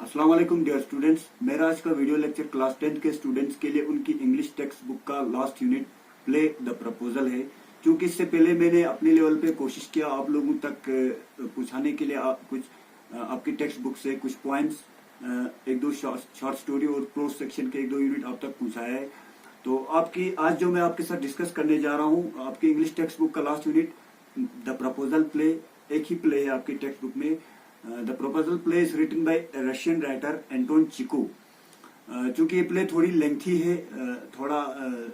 अस्सलाम वालेकुम dear students. मेरा आज का वीडियो लेक्चर क्लास 10 के स्टूडेंट्स के लिए उनकी इंग्लिश टेक्स्ट बुक का last unit play the proposal है। क्योंकि इससे पहले मैंने अपने लेवल पे कोशिश किया आप लोगों तक पहुंचाने के लिए आपकी टेक्स्ट बुक से कुछ पॉइंट्स, एक दो शॉर्ट स्टोरी और प्रोज सेक्शन के एक दो यूनिट आप तक पहुंचाया है। तो आपकी आज जो मैं आपके साथ डिस्कस करने जा रहा हूँ, आपकी इंग्लिश टेक्स्ट बुक का last unit the proposal play, एक ही प्ले है आपकी टेक्स्ट बुक में। The proposal play is written by Russian writer Anton Chekhov. चूंकि ये प्ले थोड़ी लेंथी है, थोड़ा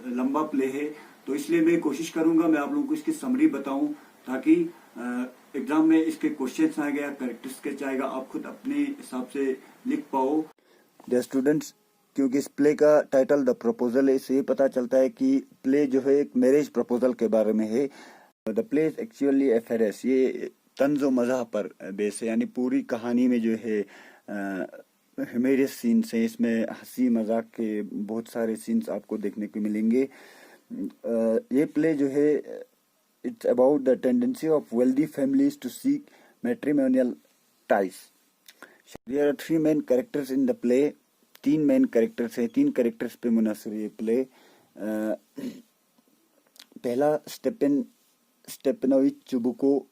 लंबा प्ले है, तो इसलिए मैं कोशिश करूंगा मैं आप लोगों को इसकी समरी बताऊं ताकि एग्जाम में इसके क्वेश्चंस आएगा, करेक्टर स्केच आएगा, आप खुद अपने हिसाब से लिख पाओ। डियर स्टूडेंट्स, क्योंकि इस प्ले का टाइटल द प्रपोजल है, इससे ये पता चलता है कि प्ले जो है एक मैरिज प्रपोजल के बारे में है। द प्ले इज एक्चुअली एफेरेस, ये तंज़ो मज़ाह पर बेस है, यानी पूरी कहानी में जो है ह्यूमरस सीन्स हैं, इसमें हंसी मजाक के बहुत सारे सीन्स आपको देखने को मिलेंगे। ये प्ले जो है it's about the tendency of wealthy families to seek matrimonial ties. There are three main characters in the play, तीन मेन कैरेक्टर्स हैं, तीन कैरेक्टर्स पे मुनहसर ये प्ले। पहला स्टेपनोविच चुबुको,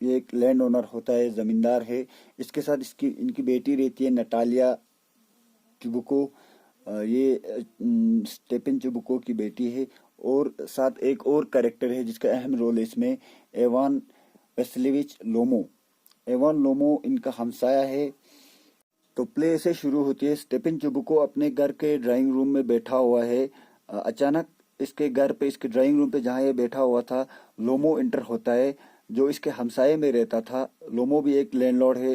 ये एक लैंड ओनर होता है, जमींदार है। इसके साथ इनकी बेटी रहती है नटालिया चुबुको, ये स्टेपन चुबुको की बेटी है। और साथ एक और कैरेक्टर है जिसका अहम रोल है इसमें, एवान वेस्लेविच लोमो। एवान लोमो इनका हमसाया है। तो प्ले ऐसे शुरू होती है, स्टेपन चुबुको अपने घर के ड्राइंग रूम में बैठा हुआ है। अचानक इसके घर पे, इसके ड्राइंग रूम पे जहाँ ये बैठा हुआ था, लोमो इंटर होता है जो इसके हमसाये में रहता था। लोमो भी एक लैंडलॉर्ड है,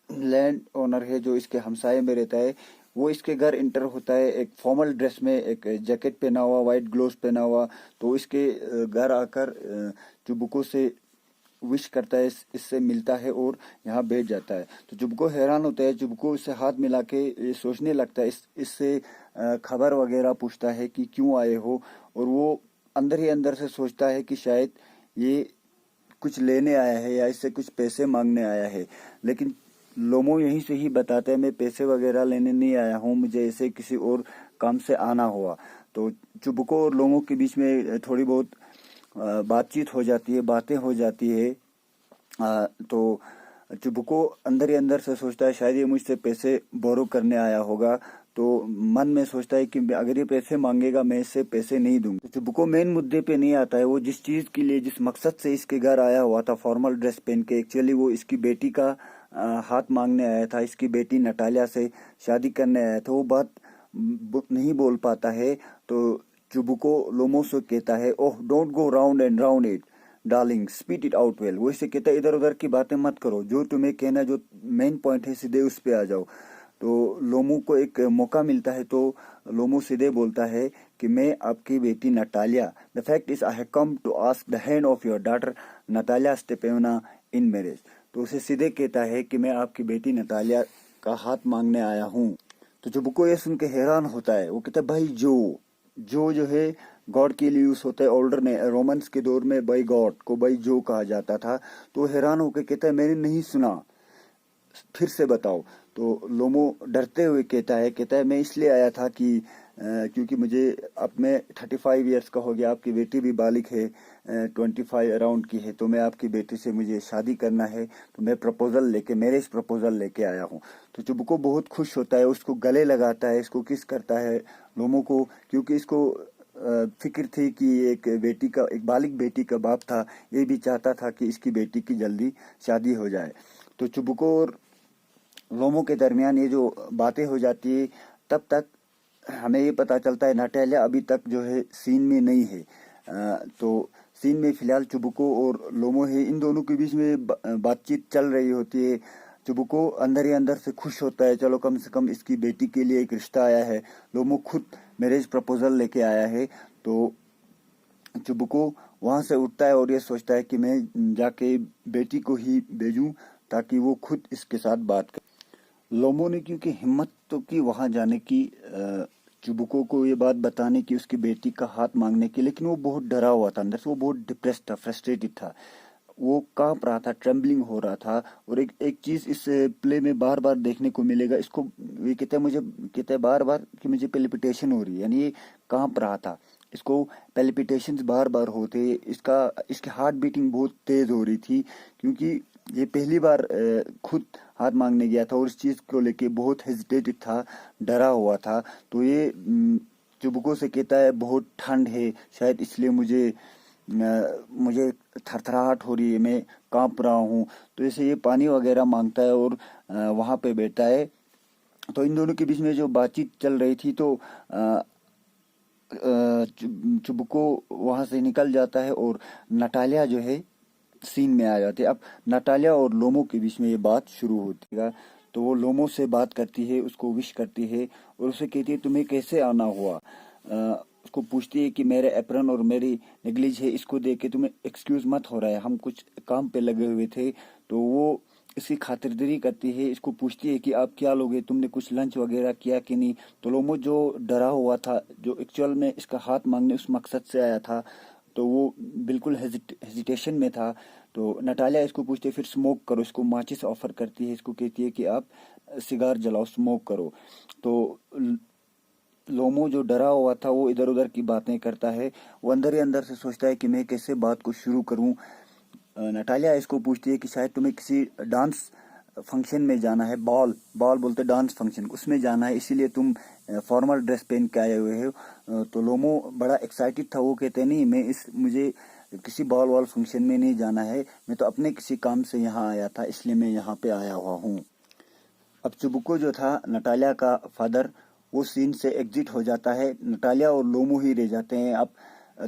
लैंड ओनर है जो इसके हमसाये में रहता है। वो इसके घर इंटर होता है एक फॉर्मल ड्रेस में, एक जैकेट पहना हुआ, वाइट ग्लोव्स पहना हुआ। तो इसके घर आकर चुबुको से विश करता है, इससे मिलता है और यहाँ बैठ जाता है। तो चुबुको हैरान होता है, चुबुको इससे हाथ मिला के सोचने लगता है, इससे खबर वगैरह पूछता है कि क्यों आए हो। और वो अंदर ही अंदर से सोचता है कि शायद ये कुछ लेने आया है या इससे कुछ पैसे मांगने आया है। लेकिन लोमो यहीं से ही बताता है, मैं पैसे वगैरह लेने नहीं आया हूँ, मुझे ऐसे किसी और काम से आना हुआ। तो चुबुको और लोमो के बीच में थोड़ी बहुत बातचीत हो जाती है, बातें हो जाती है। तो चुबुको अंदर ही अंदर से सोचता है शायद ये मुझसे पैसे बोरो करने आया होगा। तो मन में सोचता है कि अगर ये पैसे मांगेगा मैं इससे पैसे नहीं दूंगा। तो चुबुको मेन मुद्दे पे नहीं आता है, वो जिस चीज के लिए, जिस मकसद से इसके घर आया हुआ था फॉर्मल ड्रेस पहन के, एक्चुअली वो इसकी बेटी का हाथ मांगने आया था, इसकी बेटी नटालिया से शादी करने आया था। वो बात नहीं बोल पाता है। तो चुबुको लोमो से कहता है, oh don't go round and round it darling, spit it out well. वो इसे कहता है इधर उधर की बातें मत करो, जो तुम्हें कहना, जो मेन पॉइंट है सीधे उस पे आ जाओ। तो लोमो को एक मौका मिलता है, तो लोमो सीधे बोलता है कि मैं आपकी बेटी Natalia, the fact is I have come to ask the hand of your daughter Natalia Stepanovna in marriage. तो उसे सीधे कहता है कि मैं आपकी बेटी नटालिया का हाथ मांगने आया हूँ। तो चुबुको ये सुन के हैरान होता है, वो कहता है भाई जो है गॉड के लिए यूज होता है। ओल्डर ने रोमन्स के दौर में बाई गॉड को बाई जो कहा जाता था। तो हैरान होकर कहता है मैंने नहीं सुना, फिर से बताओ। तो लोमो डरते हुए कहता है मैं इसलिए आया था कि क्योंकि मुझे, अब मैं 35 इयर्स का हो गया, आपकी बेटी भी बालिग है, 25 अराउंड की है, तो मैं आपकी बेटी से मुझे शादी करना है, तो मैं प्रपोजल लेके, मैरिज प्रपोजल लेके आया हूँ। तो चुबुको बहुत खुश होता है, उसको गले लगाता है, इसको किस करता है लोमो को, क्योंकि इसको फिक्र थी कि एक बालिग बेटी का बाप था, ये भी चाहता था कि इसकी बेटी की जल्दी शादी हो जाए। तो चुबुको और लोमो के दरमियान ये जो बातें हो जाती है, तब तक हमें ये पता चलता है नटालिया अभी तक जो है सीन में नहीं है। तो सीन में फिलहाल चुबुको और लोमो है, इन दोनों के बीच में बातचीत चल रही होती है। चुबुको अंदर ही अंदर से खुश होता है, चलो कम से कम इसकी बेटी के लिए एक रिश्ता आया है। लोमो खुद मैरिज प्रपोजल लेके आया है। तो चुबुको वहां से उठता है और ये सोचता है कि मैं जाके बेटी को ही भेजूं ताकि वो खुद इसके साथ बात करे। लोमो ने क्योंकि हिम्मत तो की वहां जाने की, चुबुको को ये बात बताने की, उसकी बेटी का हाथ मांगने की, लेकिन वो बहुत डरा हुआ था अंदर से, वो बहुत डिप्रेस था, फ्रस्ट्रेटेड था। वो कांप रहा था, ट्रेम्बलिंग हो रहा था। और एक एक चीज इस प्ले में बार बार देखने को मिलेगा इसको, ये कहते हैं बार बार कि मुझे पेलिपिटेशन हो रही है, यानी ये कांप रहा था, इसको पेलिपिटेशंस बार बार होते, इसकी हार्ट बीटिंग बहुत तेज हो रही थी, क्योंकि ये पहली बार खुद हाथ मांगने गया था और इस चीज को लेके बहुत हेजिटेटेड था, डरा हुआ था। तो ये चुबुको से कहता है बहुत ठंड है, शायद इसलिए मुझे थरथराहट हो रही है, मैं कांप रहा हूँ। तो ऐसे ये पानी वगैरह मांगता है और वहां पे बैठता है। तो इन दोनों के बीच में जो बातचीत चल रही थी, तो चुबुको वहां से निकल जाता है और नटालिया जो है सीन में आ जाती है। अब नटालिया और लोमो के बीच में ये बात शुरू होती है। तो वो लोमो से बात करती है, उसको विश करती है और उसे कहती है तुम्हें कैसे आना हुआ। उसको पूछती है कि मेरे एप्रन और मेरी नेगलिज है, इसको देख के तुम्हें एक्सक्यूज मत हो रहा है, हम कुछ काम पे लगे हुए थे। तो वो इसकी खातिरदारी करती है, इसको पूछती है कि आप क्या लोगे, तुमने कुछ लंच वगैरह किया कि नहीं। तो लोमो जो डरा हुआ था, जो एक्चुअल में इसका हाथ मांगने उस मकसद से आया था, तो वो बिल्कुल हेजिटेशन में था। तो नटालिया इसको पूछते फिर स्मोक करो, इसको माचिस ऑफर करती है, इसको कहती है कि आप सिगार जलाओ, स्मोक करो। तो लोमो जो डरा हुआ था वो इधर उधर की बातें करता है, वो अंदर ही अंदर से सोचता है कि मैं कैसे बात को शुरू करूं। नटालिया इसको पूछती है कि शायद तुम्हें किसी डांस फंक्शन में जाना है, बॉल बॉल बोलते डांस फंक्शन, उसमें जाना है, इसीलिए तुम फॉर्मल ड्रेस पहन के आए हुए हो। तो लोमो बड़ा एक्साइटेड था, वो कहते नहीं मुझे किसी बॉल वॉल फंक्शन में नहीं जाना है, मैं तो अपने किसी काम से यहाँ आया था, इसलिए मैं यहाँ पे आया हुआ हूँ। अब चुबुको जो था नटालिया का फादर, वो सीन से एग्जिट हो जाता है, नटालिया और लोमो ही रह जाते हैं। अब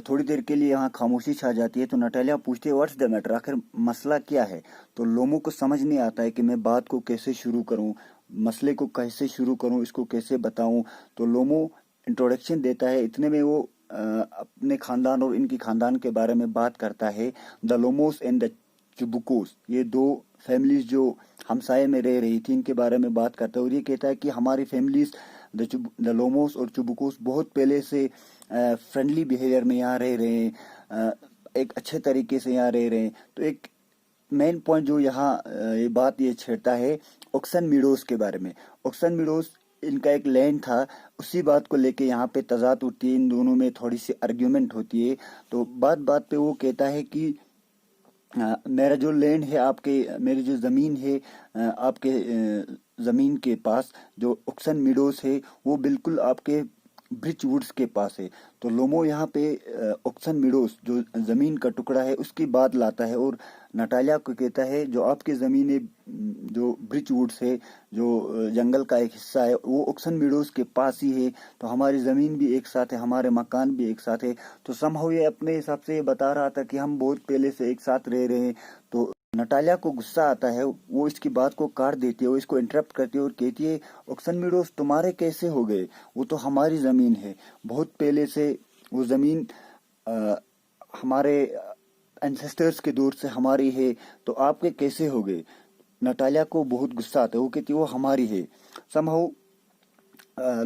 थोड़ी देर के लिए यहाँ खामोशी छा जाती है। तो नटालिया पूछती है व्हाट्स द मैटर, आखिर मसला क्या है। तो लोमो को समझ नहीं आता है कि मैं बात को कैसे शुरू करूं, मसले को कैसे शुरू करूं, इसको कैसे बताऊं। तो लोमो इंट्रोडक्शन देता है, इतने में वो अपने खानदान और इनकी खानदान के बारे में बात करता है। द लोमोस एंड द चुबुकोस, ये दो फैमिलीज जो हमसाये में रह रही थी, इनके बारे में बात करता है। और ये कहता है कि हमारी फैमिलीज द लोमोस और चुबुकोस बहुत पहले से फ्रेंडली बिहेवियर में यहाँ रह रहे हैं, एक अच्छे तरीके से यहाँ रह रहे हैं। तो एक मेन पॉइंट जो यहाँ ये छेड़ता है ओक्सन मीडोस के बारे में। ओक्सन मीडोस इनका एक लैंड था, उसी बात को लेके यहाँ पे तजाद उठती है, इन दोनों में थोड़ी सी आर्ग्यूमेंट होती है। तो बात बात पे वो कहता है कि मेरा जो लैंड है आपके, मेरी जो जमीन है आपके जमीन के पास, जो ओक्सन मीडोस है वो बिल्कुल आपके ब्रिच वुड्स के पास है। तो लोमो यहाँ पे ओक्सन मीडोस जो जमीन का टुकड़ा है उसकी बात लाता है और नटालिया को कहता है जो आपकी जमीन है, जो ब्रिच वुड्स है, जो जंगल का एक हिस्सा है, वो ओक्सन मीडोस के पास ही है। तो हमारी जमीन भी एक साथ है, हमारे मकान भी एक साथ है। तो समहाउ ये अपने हिसाब से बता रहा था कि हम बहुत पहले से एक साथ रह रहे हैं। तो नटालिया को गुस्सा आता है, वो इसकी बात को काट देती है, वो इसको इंटरप्ट करती है और कहती है ओक्सन मीडोस तुम्हारे कैसे हो गए, वो तो हमारी जमीन है, बहुत पहले से वो जमीन हमारे एंसेस्टर्स के दौर से हमारी है, तो आपके कैसे हो गए। नटालिया को बहुत गुस्सा आता है, वो कहती है वो हमारी है। समहाउ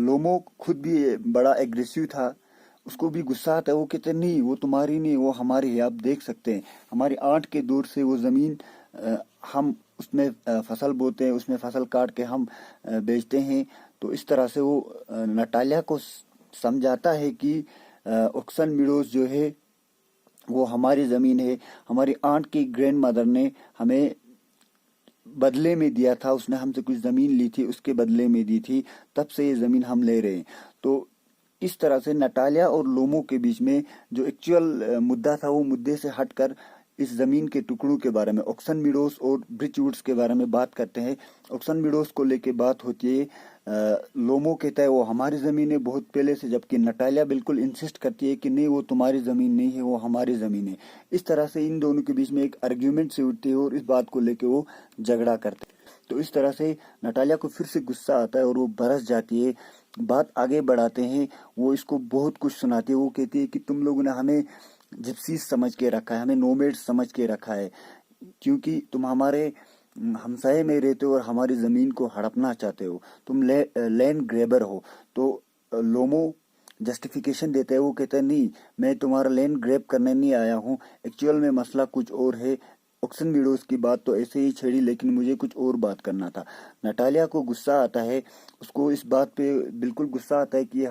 लोमो खुद भी बड़ा एग्रेसिव था, उसको भी गुस्सा आता है, वो कहते नहीं वो तुम्हारी नहीं, वो हमारी है। आप देख सकते हैं हमारी आंट के दौर से वो जमीन हम उसमें फसल बोते हैं, उसमें फसल काट के हम बेचते हैं। तो इस तरह से वो नटालिया को समझाता है कि ओक्सन मीडोस जो है वो हमारी जमीन है, हमारी आंट की ग्रैंड मदर ने हमें बदले में दिया था, उसने हमसे कुछ जमीन ली थी, उसके बदले में दी थी, तब से ये जमीन हम ले रहे हैं। तो इस तरह से नटालिया और लोमो के बीच में जो एक्चुअल मुद्दा था, वो मुद्दे से हटकर इस जमीन के टुकड़ों के बारे में, ओक्सन मीडोस और ब्रिचवुड्स के बारे में बात करते हैं। ओक्सन मीडोस को लेके बात होती है, लोमो कहता है वो हमारी जमीन है बहुत पहले से, जबकि नटालिया बिल्कुल इंसिस्ट करती है कि नहीं वो तुम्हारी जमीन नहीं है, वो हमारी जमीन है। इस तरह से इन दोनों के बीच में एक आर्ग्यूमेंट से उठती है और इस बात को लेके वो झगड़ा करते हैं। तो इस तरह से नटालिया को फिर से गुस्सा आता है और वो बरस जाती है। बात आगे बढ़ाते हैं, वो इसको बहुत कुछ सुनाती है, वो कहती है कि तुम लोगों ने हमें जिप्सीज समझ के रखा है, हमें नोमैड्स समझ के रखा है, क्योंकि तुम हमारे हमसाये में रहते हो और हमारी जमीन को हड़पना चाहते हो, तुम लैंड ग्रेबर हो। तो लोमो जस्टिफिकेशन देता है, वो कहता है नहीं मैं तुम्हारा लैंड ग्रैब करने नहीं आया हूँ, एक्चुअल में मसला कुछ और है। ऑक्सन मीडोज की बात तो ऐसे ही छेड़ी, लेकिन मुझे कुछ और बात करना था। नटालिया को गुस्सा आता है, उसको इस बात पे बिल्कुल गुस्सा आता है कि ये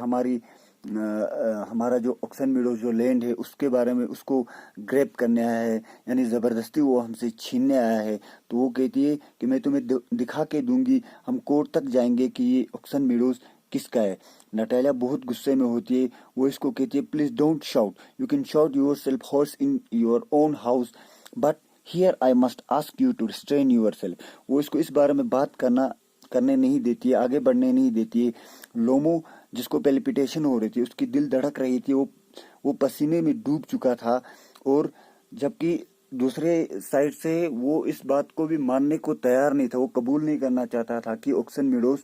हमारा जो ऑक्सन मीडोज जो लैंड है उसके बारे में उसको ग्रैब करने आया है, यानी ज़बरदस्ती वो हमसे छीनने आया है। तो वो कहती है कि मैं तुम्हें दिखा के दूंगी, हम कोर्ट तक जाएंगे कि ये ऑक्सन मीडोज किसका है। नटालिया बहुत गुस्से में होती है, वो इसको कहती है please don't shout, you can shout yourself hoarse in your own house, but here I must ask you to restrain yourself. वो इसको इस बारे में बात करने नहीं देती है, आगे बढ़ने नहीं देती है। लोमो, जिसको पेलिपिटेशन हो रही थी, उसकी दिल धड़क रही थी, वो पसीने में डूब चुका था, और जबकि दूसरे साइड से वो इस बात को भी मानने को तैयार नहीं था, वो कबूल नहीं करना चाहता था कि ऑक्सन मीडोज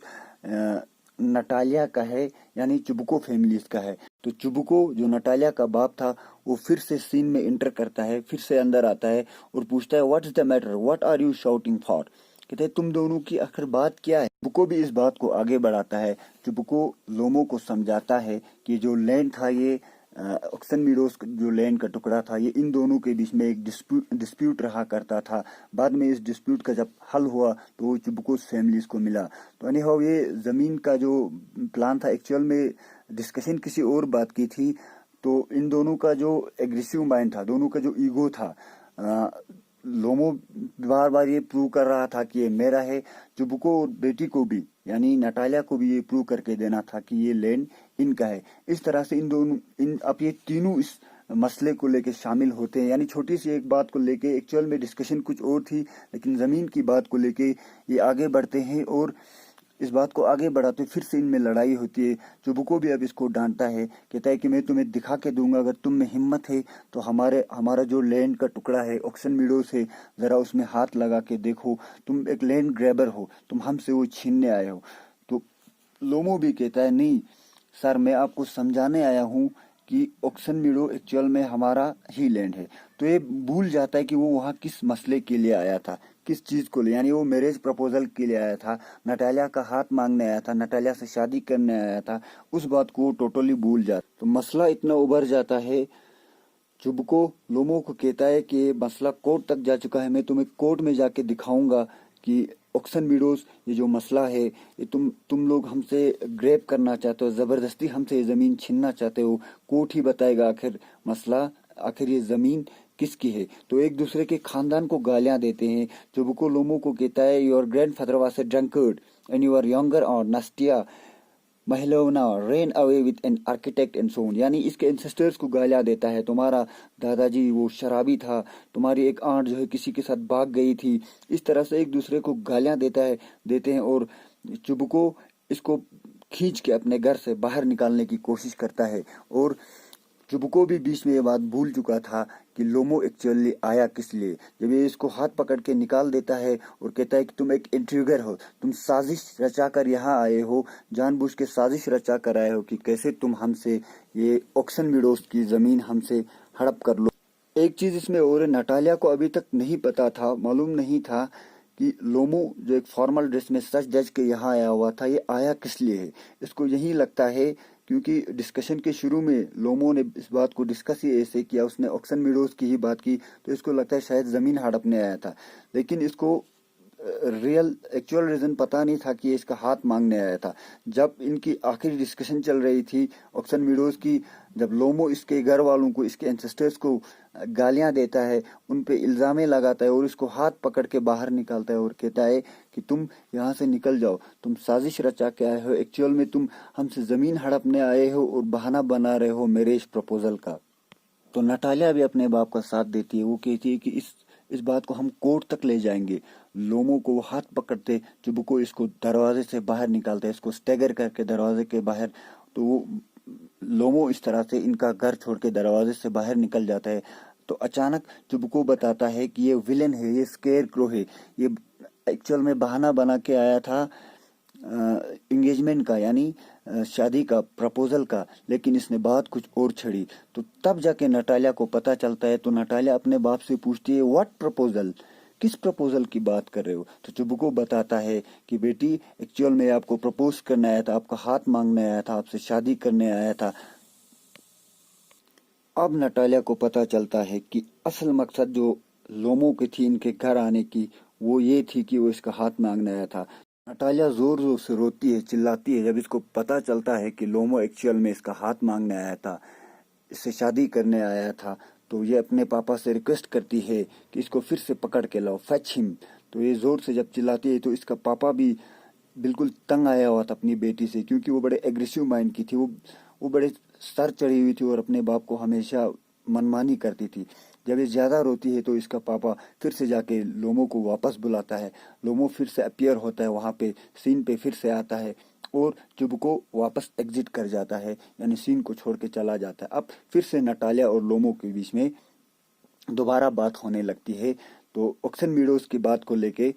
नटालिया का है, यानी चुबुको फैमिली का है। तो चुबुको जो नटालिया का बाप था, वो फिर से सीन में इंटर करता है, फिर से अंदर आता है और पूछता है what is the matter, what are you shouting for. कहते हैं तुम दोनों की आखिर बात क्या है। चुबुको भी इस बात को आगे बढ़ाता है। चुबुको लोमो को समझाता है कि जो लैंड था ये ऑक्सन मीडोज जो लैंड का टुकड़ा था, ये इन दोनों के बीच में एक डिस्प्यूट रहा करता था। बाद में इस डिस्प्यूट का जब हल हुआ तो वो चुबुको फैमिलीज को मिला। तो एनी हाउ ये जमीन का जो प्लान था, एक्चुअल में डिस्कशन किसी और बात की थी। तो इन दोनों का जो एग्रेसिव माइंड था, दोनों का जो ईगो था, लोमो बार बार ये प्रूव कर रहा था कि ये मेरा है। चुबुको और बेटी को भी, यानी नटालिया को भी ये प्रूव करके देना था कि ये लैंड इनका है। इस तरह से अब ये तीनों इस मसले को लेके शामिल होते हैं, यानी छोटी सी एक बात को लेके एक्चुअल में डिस्कशन कुछ और थी, लेकिन जमीन की बात को लेके ये आगे बढ़ते हैं और इस बात को आगे बढ़ाते फिर से इनमें लड़ाई होती है। चुबुको भी अब इसको डांटता है, कहता है कि मैं तुम्हें दिखा के दूंगा, अगर तुम में हिम्मत है तो हमारा जो लैंड का टुकड़ा है ऑक्सन मीडोज है, जरा उसमें हाथ लगा के देखो, तुम एक लैंड ग्रैबर हो, तुम हमसे वो छीनने आए हो। तो लोमो भी कहता है नहीं सर, मैं आपको समझाने आया हूँ कि ऑक्सन मीडो एक्चुअल में हमारा ही लैंड है। तो ये भूल जाता है कि वो वहाँ किस मसले के लिए आया था, किस चीज को ले, यानी वो मैरिज प्रपोजल के लिए आया था, नटालिया का हाथ मांगने आया था, नटालिया से शादी करने आया था। उस बात को टोटली भूल जाता। तो मसला इतना उभर जाता है, चुबको लोमो को कहता है कि मसला कोर्ट तक जा चुका है, मैं तुम्हें कोर्ट में जाके दिखाऊंगा कि ऑक्सन मीडोज ये जो मसला है, ये तुम लोग हमसे ग्रैब करना चाहते हो, जबरदस्ती हमसे ये जमीन छीनना चाहते हो। कोर्ट ही बताएगा आखिर मसला, आखिर ये जमीन किसकी है। तो एक दूसरे के खानदान को गालियां देते हैं। चुबको लोमो को कहता है your grandfather was a drunkard and you are younger और Nastasya Mikhailovna ran away with an architect and so on, यानी इसके एंसेस्टर्स को गालियां देता है, तुम्हारा दादाजी वो शराबी था, तुम्हारी एक आंट जो है किसी के साथ भाग गई थी। इस तरह से एक दूसरे को गालियां देते हैं और चुबको इसको खींच के अपने घर से बाहर निकालने की कोशिश करता है। और चुबको भी बीच में ये बात भूल चुका था कि लोमो एक्चुअली आया किस लिए। जब ये इसको हाथ पकड़ के निकाल देता है और कहता है कि तुम एक इंट्रीगर हो, तुम साजिश रचा कर यहाँ आए हो, जानबूझ के साजिश रचा कर आए हो कि कैसे तुम हमसे ये ऑक्सन मीडोज की जमीन हमसे हड़प कर लो। एक चीज इसमें और है, नटालिया को अभी तक नहीं पता था, मालूम नहीं था कि लोमो जो एक फॉर्मल ड्रेस में सच धज के यहाँ आया हुआ था, ये आया किस लिए है। इसको यही लगता है क्योंकि डिस्कशन के शुरू में लोमो ने इस बात को डिस्कस ही ऐसे किया, उसने ऑक्सन मीडोज की ही बात की, तो इसको लगता है शायद जमीन हड़पने आया था। लेकिन इसको रियल एक्चुअल रीजन पता नहीं था कि ये इसका हाथ मांगने आया था। जब इनकी आखिरी डिस्कशन चल रही थी ऑक्सन मीडोज की, जब लोमो इसके घर वालों को, इसके एंसेस्टर्स को गालियां देता है, उन पे इल्जामें लगाता है और इसको हाथ पकड़ के बाहर निकालता है और कहता है कि तुम यहाँ से निकल जाओ, तुम साजिश रचा के आए हो, एक्चुअल में तुम हमसे जमीन हड़पने आए हो और बहाना बना रहे हो मैरिज प्रपोजल का। तो नटालिया भी अपने बाप का साथ देती है, वो कहती है कि इस बात को हम कोर्ट तक ले जाएंगे। लोमो को वो हाथ पकड़ते, चुबको इसको दरवाजे से बाहर निकालते, इसको स्टैगर करके दरवाजे के बाहर। तो वो लोमो इस तरह से इनका घर छोड़ के दरवाजे से बाहर निकल जाता है। तो अचानक चुबको बताता है कि ये विलेन है, ये स्केयर क्रो है, ये एक्चुअल में बहाना बना के आया था एंगेजमेंट का, यानी शादी का, प्रपोजल का, लेकिन इसने बात कुछ और छड़ी। तो तब जाके नटालिया को पता चलता है। तो नटालिया अपने बाप से पूछती है व्हाट प्रपोजल, किस प्रपोजल की बात कर रहे हो। तो चुबको बताता है कि बेटी एक्चुअल में आपको प्रपोज करने आया था, आपका हाथ मांगने आया था, आपसे शादी करने आया था। अब नटालिया को पता चलता है कि असल मकसद जो लोमो की थी इनके घर आने की, वो ये थी कि वो इसका हाथ मांगने आया था। नटालिया जोर जोर से रोती है, चिल्लाती है जब इसको पता चलता है कि लोमो एक्चुअल में इसका हाथ मांगने आया था, इससे शादी करने आया था। तो ये अपने पापा से रिक्वेस्ट करती है कि इसको फिर से पकड़ के लाओ, फेच हिम। तो ये जोर से जब चिल्लाती है तो इसका पापा भी बिल्कुल तंग आया हुआ था अपनी बेटी से, क्योंकि वो बड़े एग्रेसिव माइंड की थी। वो बड़े सर चढ़ी हुई थी और अपने बाप को हमेशा मनमानी करती थी। जब ये ज्यादा रोती है तो इसका पापा फिर से जाके लोमो को वापस बुलाता है। लोमो फिर से अपीयर होता है वहां पे, सीन पे फिर से आता है और चुबको वापस एग्जिट कर जाता है, यानी सीन को छोड़ के चला जाता है। अब फिर से नटालिया और लोमो के बीच में दोबारा बात होने लगती है। तो ऑक्सन मीडोज की बात को लेके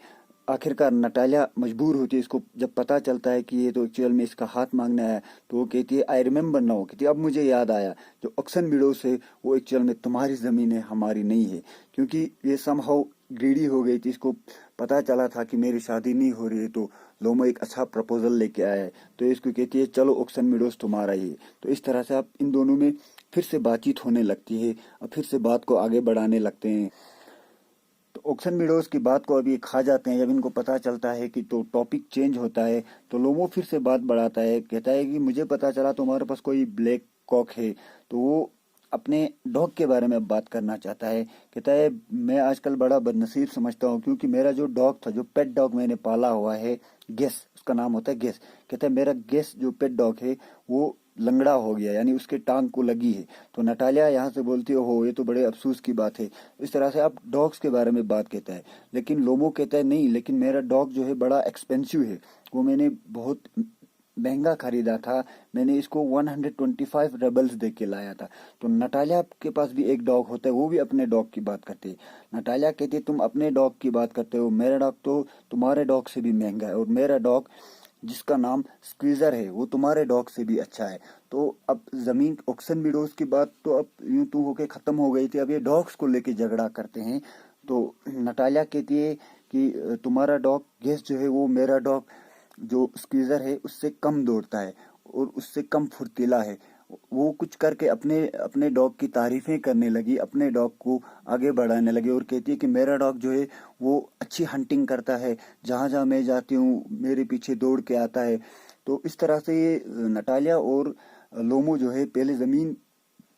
आखिरकार नटालिया मजबूर होती है, इसको जब पता चलता है कि ये तो एक्चुअल में इसका हाथ मांगने आया, तो वो कहती है आई रिमेम्बर नाउ, कहती है अब मुझे याद आया, जो ऑक्सन मीडोज है वो एक्चुअल में तुम्हारी जमीन है, हमारी नहीं है। क्योंकि ये समहाउ ग्रीडी हो गई थी, इसको पता चला था कि मेरी शादी नहीं हो रही है, तो लोमो एक अच्छा प्रपोजल लेके आया है, तो इसको कहती है चलो ऑक्सन मीडोज तुम्हारा ही है। तो इस तरह से अब इन दोनों में फिर से बातचीत होने लगती है, अब फिर से बात को आगे बढ़ाने लगते हैं। तो ऑक्सन मीडोज की बात को अभी खा जाते हैं। जब इनको पता चलता है कि तो टॉपिक चेंज होता है, तो लोमो फिर से बात बढ़ाता है, कहता है कि मुझे पता चला तुम्हारे पास कोई ब्लैक कॉक है। तो वो अपने डॉग के बारे में बात करना चाहता है। कहता है मैं आजकल बड़ा बदनसीब समझता हूँ, क्योंकि मेरा जो डॉग था, जो पेट डॉग मैंने पाला हुआ है, गेस उसका नाम होता है गेस। कहता है मेरा गेस जो पेट डॉग है वो लंगड़ा हो गया, यानी उसके टांग को लगी है। तो नटालिया यहाँ से बोलती है हो ये तो बड़े अफसोस की बात है। इस तरह से आप डॉग्स के बारे में बात कहता है, लेकिन लोमो कहता है नहीं, लेकिन मेरा डॉग जो है बड़ा एक्सपेंसिव है, वो मैंने बहुत महंगा खरीदा था, मैंने इसको 125 रेबल्स दे के लाया था। तो नटालिया के पास भी एक डॉग होता है, वो भी अपने डॉग की बात करते हैं। नटालिया कहती है तुम अपने डॉग की बात करते हो, मेरा डॉग तो तुम्हारे डॉग से भी महंगा है, और मेरा डॉग जिसका नाम स्क्वीजर है वो तुम्हारे डॉग से भी अच्छा है। तो अब जमीन ऑक्सन मीडोज की बात तो अब यूं तू होके खत्म हो गई थी, अब ये डॉग्स को लेके झगड़ा करते हैं। तो नटालिया कहती है कि तुम्हारा डॉग गेस जो है वो मेरा डॉग जो स्क्वीजर है उससे कम दौड़ता है और उससे कम फुर्तीला है। वो कुछ करके अपने अपने डॉग की तारीफें करने लगी, अपने डॉग को आगे बढ़ाने लगी और कहती है कि मेरा डॉग जो है वो अच्छी हंटिंग करता है, जहां जहां मैं जाती हूँ मेरे पीछे दौड़ के आता है। तो इस तरह से ये नटालिया और लोमो जो है पहले जमीन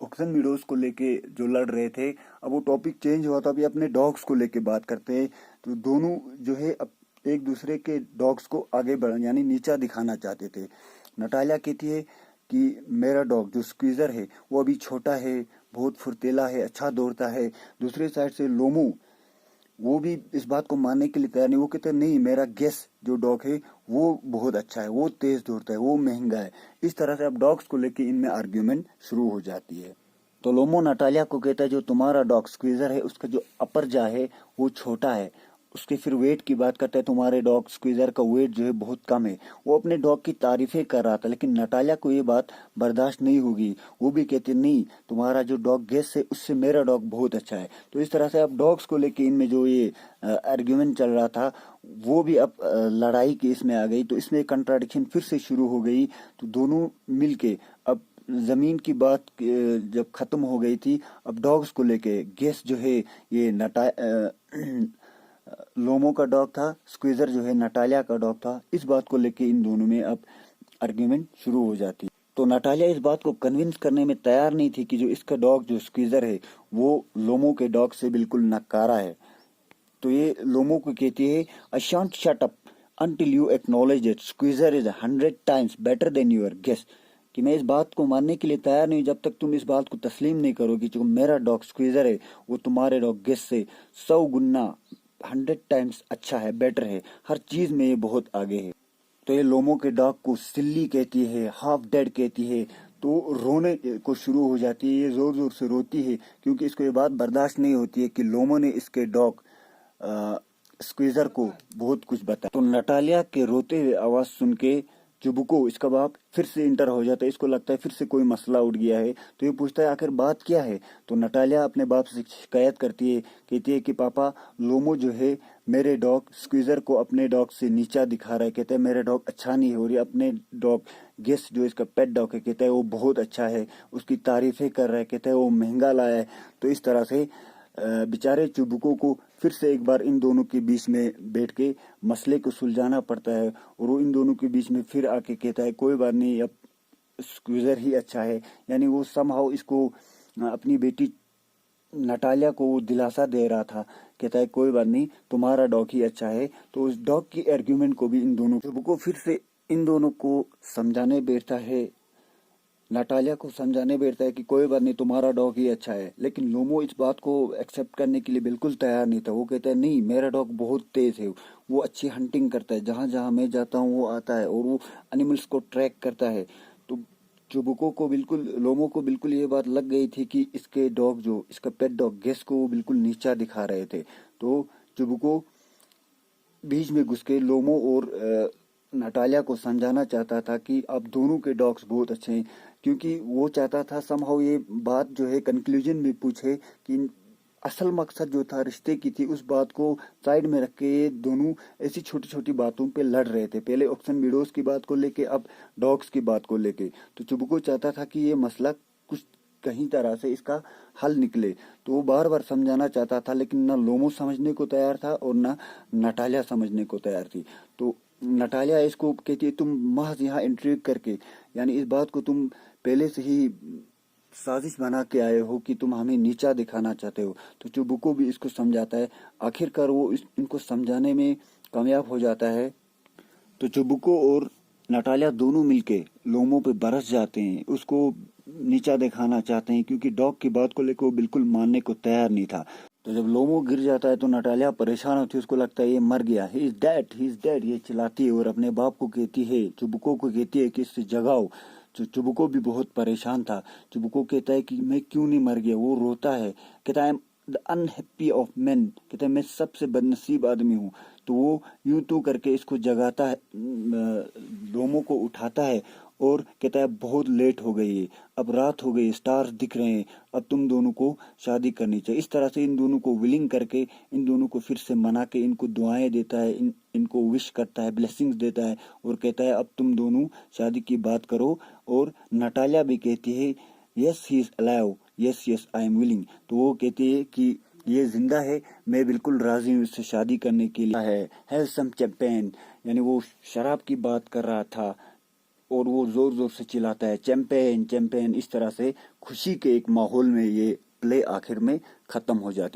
ऑक्सन मीडोज को लेके जो लड़ रहे थे, अब वो टॉपिक चेंज हुआ था, अभी अपने डॉग्स को लेके बात करते हैं। तो दोनों जो है अब एक दूसरे के डॉग्स को आगे बढ़ यानी नीचा दिखाना चाहते थे। नटालिया कहती है कि मेरा डॉग जो स्क्वीजर है वो अभी छोटा है, बहुत फुर्तीला है, अच्छा दौड़ता है। दूसरी साइड से लोमो वो भी इस बात को मानने के लिए तैयार नहीं, वो कहते हैं नहीं मेरा गेस जो डॉग है वो बहुत अच्छा है, वो तेज दौड़ता है, वो महंगा है। इस तरह से अब डॉग्स को लेके इनमें आर्ग्यूमेंट शुरू हो जाती है। तो लोमो नटालिया को कहता है जो तुम्हारा डॉग स्क्वीजर है उसका जो अपर जा है वो छोटा है। उसके फिर वेट की बात करता है, तुम्हारे डॉग स्क्वीजर का वेट जो है बहुत कम है। वो अपने डॉग की तारीफें कर रहा था, लेकिन नटालिया को ये बात बर्दाश्त नहीं होगी। वो भी कहते नहीं तुम्हारा जो डॉग गेस है उससे मेरा डॉग बहुत अच्छा है। तो इस तरह से अब डॉग्स को लेके इनमें जो ये आर्ग्यूमेंट चल रहा था वो भी अब लड़ाई की इसमें आ गई। तो इसमें कंट्राडिक्शन फिर से शुरू हो गई। तो दोनों मिलके अब जमीन की बात जब खत्म हो गई थी, अब डॉग्स को लेके गेस जो है ये लोमो का डॉग था, स्क्वीजर जो है नटालिया का डॉग था। इस बात को लेके इन दोनों में अब आर्ग्यूमेंट शुरू हो जाती। तो नटालिया इस बात को कन्विंस करने में तैयार नहीं थी कि जो इसका डॉग जो स्क्वीजर है वो लोमो के डॉग से बिल्कुल नकारा है। तो ये लोमो को कहती है I shan't shut up until you acknowledge that squeezer is 100 times better than your guess, कि मैं इस बात को मानने के लिए तैयार नहीं जब तक तुम इस बात को तस्लीम नहीं करोगी जो मेरा डॉग स्क्वीजर है वो तुम्हारे डॉग गेस से 100 गुना 100 टाइम्स अच्छा है, बेटर है, हर चीज में ये बहुत आगे है। तो ये लोमो के डॉग को सिल्ली कहती है, हाफ डेड कहती है। तो रोने को शुरू हो जाती है, ये जोर जोर से रोती है क्योंकि इसको ये बात बर्दाश्त नहीं होती है कि लोमो ने इसके डॉग स्क्वीजर को बहुत कुछ बताया। तो नटालिया के रोते हुए आवाज सुन के चुबुको इसका बाप फिर से इंटर हो जाता है। इसको लगता है फिर से कोई मसला उठ गया है, तो ये पूछता है आखिर बात क्या है। तो नटालिया अपने बाप से शिकायत करती है, कहती है कि पापा लोमो जो है मेरे डॉग स्क्वीजर को अपने डॉग से नीचा दिखा रहा है, कहते हैं मेरा डॉग अच्छा नहीं हो रही, अपने डॉग गेस जो इसका पेट डॉग है कहता है वो बहुत अच्छा है, उसकी तारीफें कर रहा है, कहता है वो महंगा लाया है। तो इस तरह से बेचारे चुबुको को फिर से एक बार इन दोनों के बीच में बैठ के मसले को सुलझाना पड़ता है, और वो इन दोनों के बीच में फिर आके कहता है कोई बात नहीं, अब स्क्वीजर ही अच्छा है। यानी वो समहाउ इसको अपनी बेटी नटालिया को वो दिलासा दे रहा था, कहता है कोई बात नहीं, तुम्हारा डॉग ही अच्छा है। तो उस डॉग की आर्ग्यूमेंट को भी इन दोनों को फिर से इन दोनों को समझाने बैठता है, नटालिया को समझाने बैठता है कि कोई बात नहीं, तुम्हारा डॉग ही अच्छा है। लेकिन लोमो इस बात को एक्सेप्ट करने के लिए बिल्कुल तैयार नहीं था। वो कहता है नहीं, मेरा डॉग बहुत तेज है, वो अच्छी हंटिंग करता है, जहां जहां मैं जाता हूँ वो आता है और वो एनिमल्स को ट्रैक करता है। तो चुबुको को बिल्कुल, लोमो को बिल्कुल ये बात लग गई थी कि इसके डॉग, जो इसका पेट डॉग गेस को वो बिल्कुल नीचा दिखा रहे थे। तो चुबुको बीच में घुस के लोमो और नटालिया को समझाना चाहता था कि अब दोनों के डॉग्स बहुत अच्छे हैं, क्योंकि वो चाहता था समहाउ ये बात जो है कंक्लूजन में पूछे कि असल मकसद जो था रिश्ते की थी, उस बात को साइड में रख के ये दोनों ऐसी छोटी छोटी बातों पे लड़ रहे थे। पहले ऑक्सन मीडोज की बात को लेके, अब डॉग्स की बात को लेके। तो चुबुको चाहता था कि ये मसला कुछ कहीं तरह से इसका हल निकले। तो वो बार बार समझाना चाहता था, लेकिन ना लोमो समझने को तैयार था और ना नटालिया समझने को तैयार थी। तो नटालिया इसको कहती है तुम महज यहाँ इंट्रीग करके, यानी इस बात को तुम पहले से ही साजिश बना के आए हो कि तुम हमें नीचा दिखाना चाहते हो। तो चुबुको भी इसको समझाता है, आखिरकार वो इनको समझाने में कामयाब हो जाता है। तो चुबुको और नटालिया दोनों मिलके लोमो पे बरस जाते हैं, उसको नीचा दिखाना चाहते हैं, क्योंकि डॉग की बात को लेकर वो बिल्कुल मानने को तैयार नहीं था। तो जब लोमो गिर जाता है तो नटालिया परेशान होती है, उसको लगता है ये मर गया, he is dead, he is dead, ये चिल्लाती है और अपने बाप को कहती है, चुबुको को कहती है कि इससे जगाओ। तो चुबुको भी बहुत परेशान था। चुबुको कहता है कि मैं क्यों नहीं मर गया, वो रोता है, कहता है द अनहैप्पी ऑफ मैन, कहता है मैं सबसे बदनसीब आदमी हूँ। तो वो यूं तू करके इसको जगाता है, लोमो को उठाता है और कहता है बहुत लेट हो गई है, अब रात हो गई, स्टार्स दिख रहे हैं, अब तुम दोनों को शादी करनी चाहिए। इस तरह से इन दोनों को विलिंग करके, इन दोनों को फिर से मना के, इनको दुआएं देता है, इनको विश करता है, ब्लेसिंग्स देता है और कहता है अब तुम दोनों शादी की बात करो। और नटालिया भी कहती है yes he is alive, yes yes I am willing. तो वो कहती है कि ये जिंदा है, मैं बिल्कुल राजी हूँ इससे शादी करने के लिए। हैव सम चैंपेन, यानी वो शराब की बात कर रहा था और वो जोर जोर से चिल्लाता है चैंपेन चैंपेन। इस तरह से खुशी के एक माहौल में ये प्ले आखिर में खत्म हो जाती है।